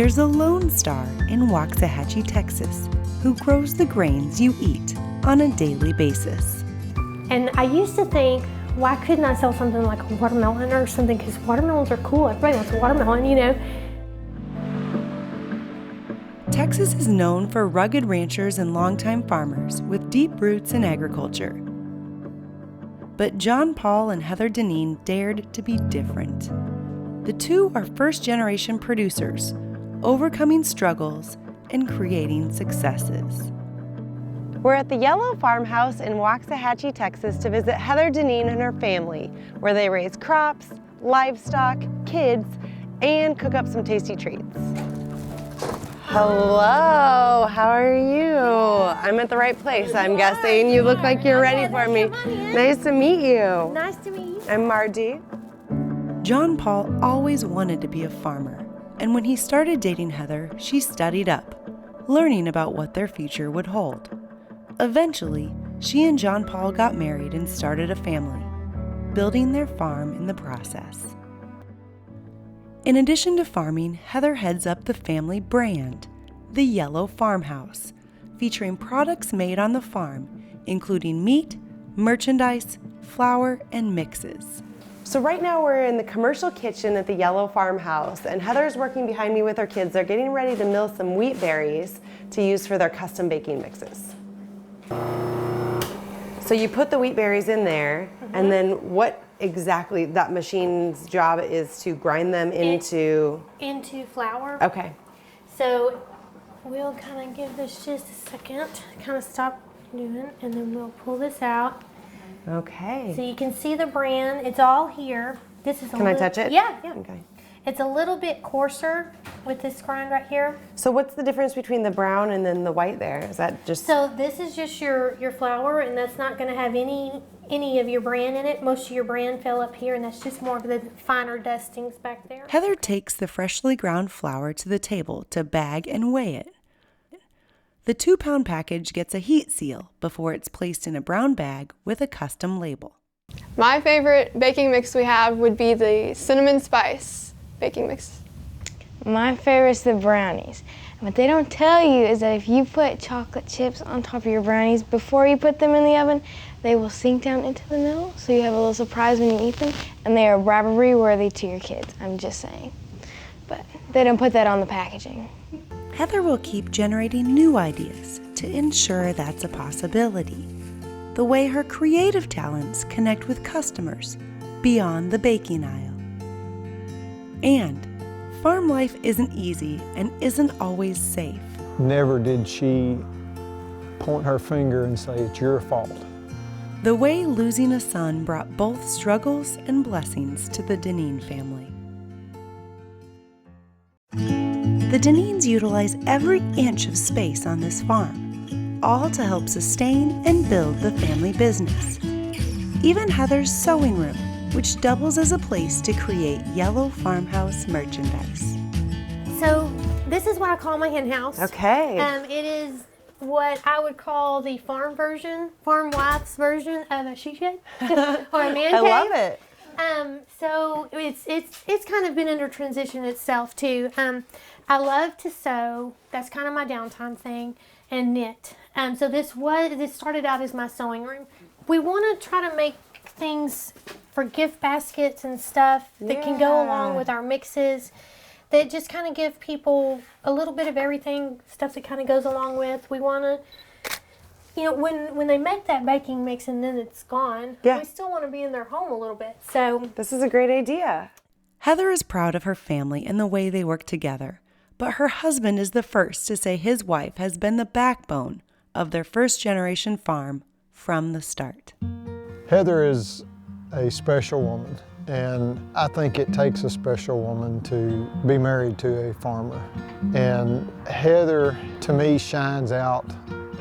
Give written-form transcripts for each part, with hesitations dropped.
There's a Lone Star in Waxahachie, Texas, who grows the grains you eat on a daily basis. And I used to think, why couldn't I sell something like a watermelon or something? Because watermelons are cool. Everybody wants a watermelon, you know. Texas is known for rugged ranchers and longtime farmers with deep roots in agriculture. But John Paul and Heather Dineen dared to be different. The two are first-generation producers, overcoming struggles and creating successes. We're at the Yellow Farmhouse in Waxahachie, Texas to visit Heather Dineen and her family, where they raise crops, livestock, kids, and cook up some tasty treats. Hello, how are you? I'm at the right place, I'm guessing. You look like you're ready for me. Nice to meet you. Nice to meet you. I'm Margie. John Paul always wanted to be a farmer, and when he started dating Heather, she studied up, learning about what their future would hold. Eventually, she and John Paul got married and started a family, building their farm in the process. In addition to farming, Heather heads up the family brand, the Yellow Farmhouse, featuring products made on the farm, including meat, merchandise, flour, and mixes. So right now we're in the commercial kitchen at the Yellow Farmhouse, and Heather's working behind me with her kids. They're getting ready to mill some wheat berries to use for their custom baking mixes. So you put the wheat berries in there, and then what exactly that machine's job is to grind them into flour. Okay. So we'll kind of give this just a second, kind of stop doing, and then we'll pull this out. Okay. So you can see the brand. It's all here. This is. Can I touch it? Yeah, yeah. Okay. It's a little bit coarser with this grind right here. So what's the difference between the brown and then the white there? Is that just... So this is just your flour, and that's not going to have any of your bran in it. Most of your bran fell up here, and that's just more of the finer dustings back there. Heather takes the freshly ground flour to the table to bag and weigh it. The 2-pound package gets a heat seal before it's placed in a brown bag with a custom label. My favorite baking mix we have would be the cinnamon spice baking mix. My favorite is the brownies. What they don't tell you is that if you put chocolate chips on top of your brownies before you put them in the oven, they will sink down into the middle, so you have a little surprise when you eat them, and they are bribery worthy to your kids, I'm just saying. But they don't put that on the packaging. Heather will keep generating new ideas to ensure that's a possibility. The way her creative talents connect with customers beyond the baking aisle. And farm life isn't easy and isn't always safe. Never did she point her finger and say, it's your fault. The way losing a son brought both struggles and blessings to the Dineen family. The Dineens utilize every inch of space on this farm, all to help sustain and build the family business. Even Heather's sewing room, which doubles as a place to create Yellow Farmhouse merchandise. So this is what I call my hen house. Okay. It is what I would call the farm wife's version of a she shed or a man cave. I love it. So it's kind of been under transition itself too. I love to sew. That's kind of my downtime thing, and knit. So this started out as my sewing room. We want to try to make things for gift baskets and stuff that can go along with our mixes, that just kind of give people a little bit of everything, stuff that kind of goes along with. We want to, you know, when they make that baking mix and then it's gone, we still want to be in their home a little bit. So this is a great idea. Heather is proud of her family and the way they work together, but her husband is the first to say his wife has been the backbone of their first-generation farm from the start. Heather is a special woman, and I think it takes a special woman to be married to a farmer. And Heather, to me, shines out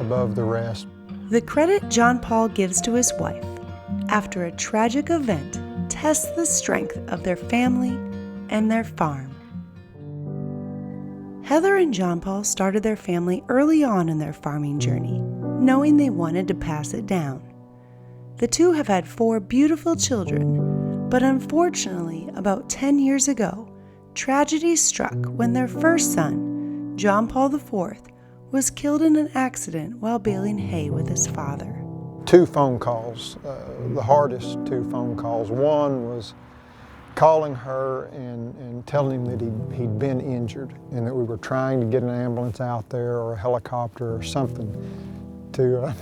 above the rest. The credit John Paul gives to his wife after a tragic event tests the strength of their family and their farm. Heather and John Paul started their family early on in their farming journey, knowing they wanted to pass it down. The two have had 4 beautiful children, but unfortunately, about 10 years ago, tragedy struck when their first son, John Paul IV, was killed in an accident while baling hay with his father. 2 phone calls, the hardest 2 phone calls. One was calling her and telling him that he'd been injured and that we were trying to get an ambulance out there or a helicopter or something to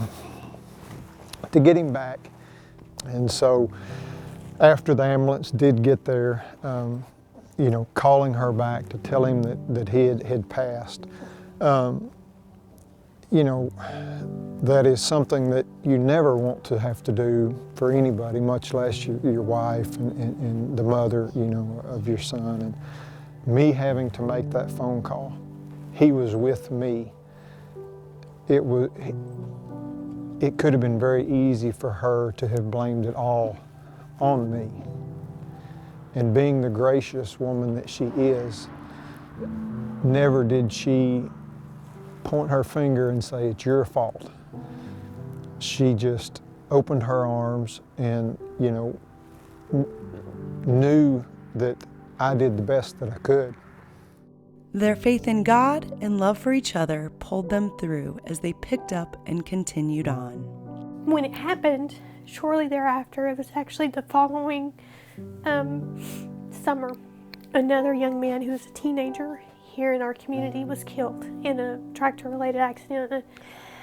get him back. And so after the ambulance did get there, you know, calling her back to tell him that he had passed. You know, that is something that you never want to have to do for anybody, much less your wife and the mother, you know, of your son. And me having to make that phone call, he was with me. It could have been very easy for her to have blamed it all on me. And being the gracious woman that she is, never did she point her finger and say, it's your fault. She just opened her arms and, you know, knew that I did the best that I could. Their faith in God and love for each other pulled them through as they picked up and continued on. When it happened, shortly thereafter, it was actually the following summer, another young man who was a teenager here in our community was killed in a tractor-related accident.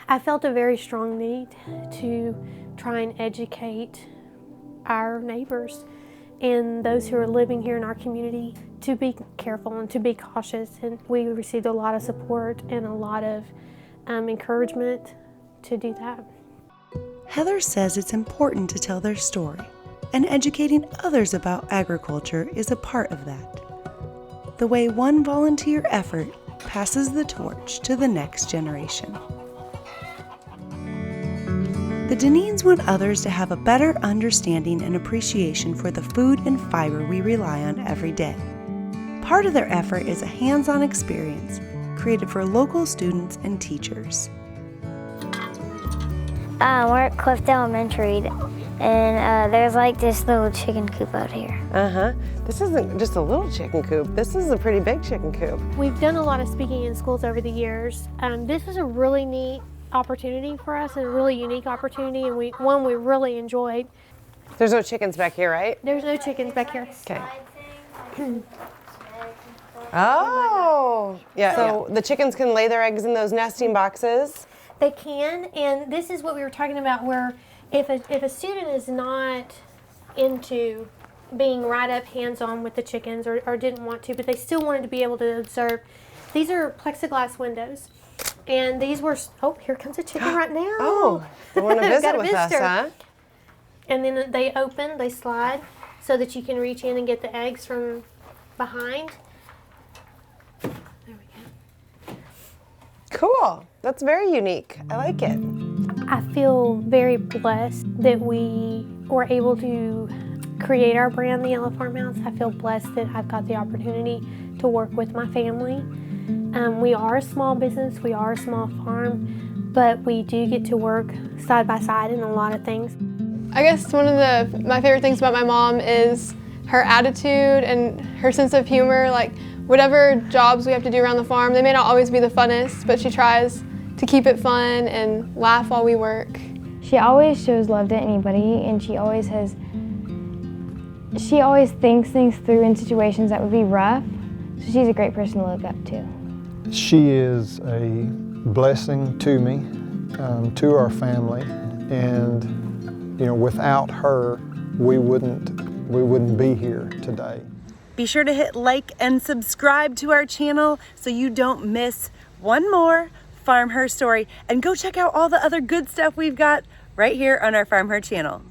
I felt a very strong need to try and educate our neighbors and those who are living here in our community to be careful and to be cautious. And we received a lot of support and a lot of encouragement to do that. Heather says it's important to tell their story, and educating others about agriculture is a part of that. The way one volunteer effort passes the torch to the next generation. The Dineens want others to have a better understanding and appreciation for the food and fiber we rely on every day. Part of their effort is a hands-on experience created for local students and teachers. We're at Clift Elementary, and there's like this little chicken coop out here. This isn't just a little chicken coop. This is a pretty big chicken coop. We've done a lot of speaking in schools over the years. This is a really neat opportunity for us, and a really unique opportunity, and one we really enjoyed. There's no chickens back here, right? There's no chickens back here. Okay. Oh, yeah. So the chickens can lay their eggs in those nesting boxes. They can, and this is what we were talking about, where if a student is not into being right up hands-on with the chickens or didn't want to, but they still wanted to be able to observe, these are plexiglass windows. And these were, oh, here comes a chicken right now. Oh, they want to visit with us, huh? And then they open, they slide, so that you can reach in and get the eggs from behind. There we go. Cool. That's very unique. I like it. I feel very blessed that we were able to create our brand, The Yellow Farmhouse. I feel blessed that I've got the opportunity to work with my family. We are a small business, we are a small farm, but we do get to work side by side in a lot of things. I guess one of my favorite things about my mom is her attitude and her sense of humor. Like, whatever jobs we have to do around the farm, they may not always be the funnest, but she tries to keep it fun and laugh while we work. She always shows love to anybody, and she always thinks things through in situations that would be rough. So she's a great person to look up to. She is a blessing to me, to our family, and you know, without her, we wouldn't be here today. Be sure to hit like and subscribe to our channel so you don't miss one more FarmHer story, and go check out all the other good stuff we've got right here on our FarmHer channel.